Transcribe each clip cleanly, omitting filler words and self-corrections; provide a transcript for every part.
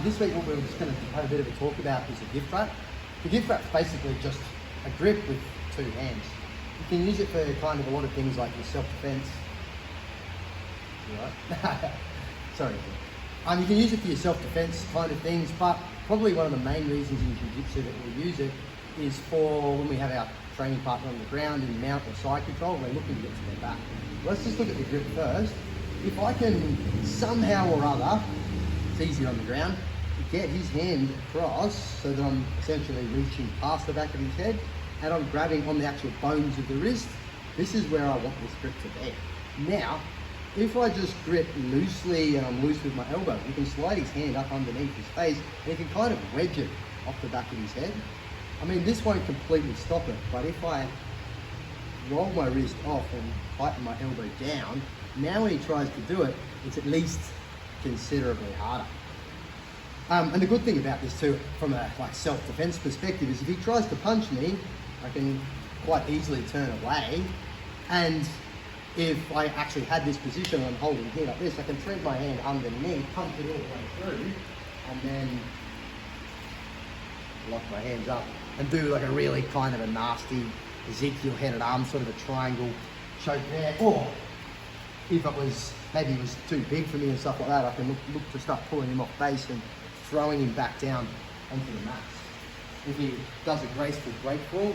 This week what we're just going to have a bit of a talk about is a gift wrap. The gift wrap's basically just a grip with two hands. You can use it for kind of a lot of things like your self-defense. You right? Sorry. You can use it for your self-defense kind of things, but probably one of the main reasons in jiu-jitsu that we'll use it is for when we have our training partner on the ground in mount or side control, we're looking to get to their back. Let's just look at the grip first. If I can somehow or other, it's easier on the ground, get his hand across so that I'm essentially reaching past the back of his head and I'm grabbing on the actual bones of the wrist, this is where I want this grip to be. Now, if I just grip loosely and I'm loose with my elbow, you can slide his hand up underneath his face and you can kind of wedge it off the back of his head. I mean, this won't completely stop it, but if I roll my wrist off and tighten my elbow down, now when he tries to do it, it's at least considerably harder. And the good thing about this too, from a self-defense perspective, is if he tries to punch me, I can quite easily turn away. And if I actually had this position and I'm holding here like this, I can thread my hand underneath, punch it all the way through, and then lock my hands up and do like a really kind of a nasty Ezekiel headed arm, sort of a triangle choke there. Or if it was, maybe he was too big for me and stuff like that, I can look to start pulling him off base and throwing him back down onto the mats. If he does a graceful break fall,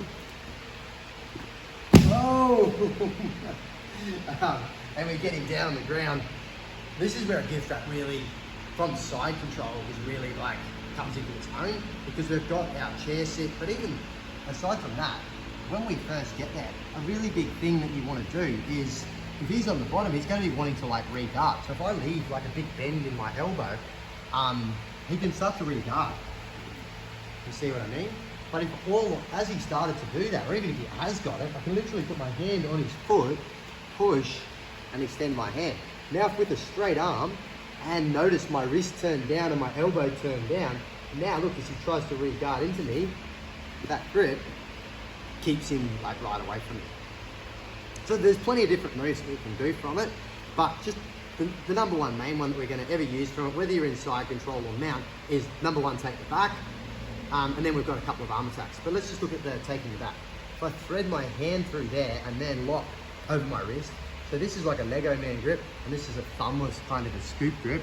and we get him down on the ground, this is where a gift wrap really, from side control, is really comes into its own, because we've got our chair sit. But even aside from that, when we first get there, a really big thing that you want to do is, if he's on the bottom, he's going to be wanting to re-guard. So if I leave a big bend in my elbow, he can start to re-guard. You see what I mean? But as he started to do that, or even if he has got it, I can literally put my hand on his foot, push, and extend my hand. Now with a straight arm, and notice my wrist turned down and my elbow turned down, now look, as he tries to re-guard into me, that grip keeps him right away from me. So there's plenty of different moves that we can do from it, but just the number one main one that we're going to ever use from it, whether you're in side control or mount, is number one, take the back, and then we've got a couple of arm attacks. But let's just look at the taking the back. If I thread my hand through there and then lock over my wrist, so this is like a Lego man grip, and this is a thumbless kind of a scoop grip,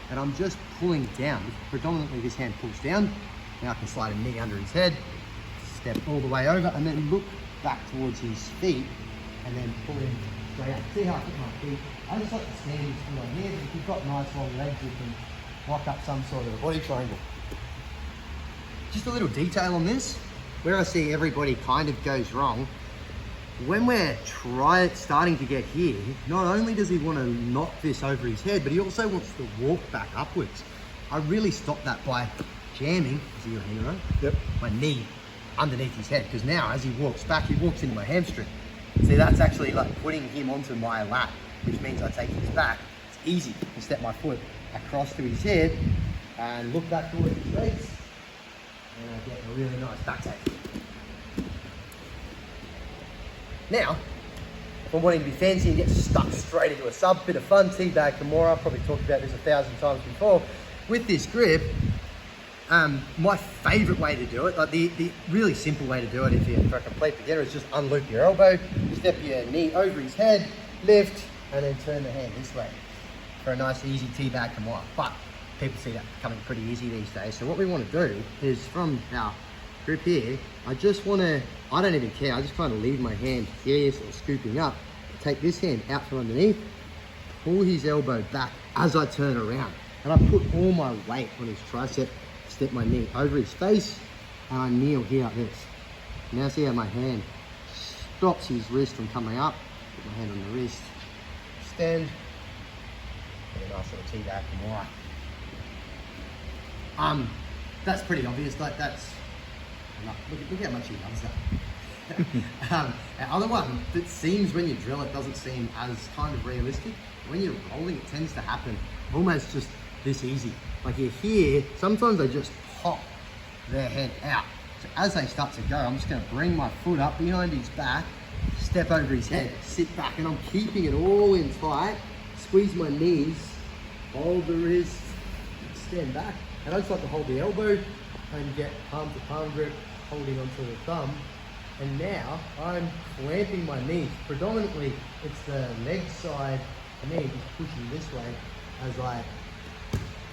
and I'm just pulling down. Predominantly this hand pulls down. Now I can slide a knee under his head, step all the way over, and then look back towards his feet, and then pull him straight up. See how I put my feet? I just like to stand still on here, but if you've got nice long legs, you can lock up some sort of a body triangle. Just a little detail on this, where I see everybody kind of goes wrong, when we're starting to get here, not only does he want to knock this over his head, but he also wants to walk back upwards. I really stop that by jamming, see your hero? Yep. My knee underneath his head, because now as he walks back, he walks into my hamstring. See, that's actually putting him onto my lap, which means I take his back. It's easy to step my foot across to his head and look back towards his face, and I get a really nice back take. Now, if I'm wanting to be fancy and get stuck straight into a sub, bit of fun, teabag Kimura, I've probably talked about this 1,000 times before. With this grip, my favourite way to do it, the really simple way to do it for a complete beginner, is just unloop your elbow, step your knee over his head, lift, and then turn the hand this way for a nice easy teabag Kimura. But people see that becoming pretty easy these days. So what we want to do is, from our grip here, I don't even care, I just kind of leave my hand here, sort of scooping up, take this hand out from underneath, pull his elbow back as I turn around, and I put all my weight on his tricep, step my knee over his face, and I kneel here like this. Now see how my hand stops his wrist from coming up, put my hand on the wrist, extend, and a nice little teabag Kimura. That's pretty obvious, that's, look how much he loves that. Our other one that seems, when you drill it, doesn't seem as kind of realistic. When you're rolling, it tends to happen almost just this easy. You hear, sometimes they just pop their head out. So as they start to go, I'm just going to bring my foot up behind his back, step over his head, sit back, and I'm keeping it all in tight, squeeze my knees, hold the wrist, stand back, and I just like to hold the elbow and get palm to palm grip, holding onto the thumb. And now I'm clamping my knee. Predominantly, it's the leg side knee just pushing this way as I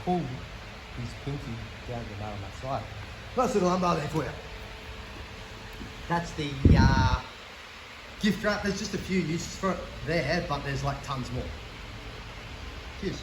pull his pinky down the mat on that side. Nice little lumbar there for you. That's the gift wrap. There's just a few uses for it there, but there's like tons more. Cheers.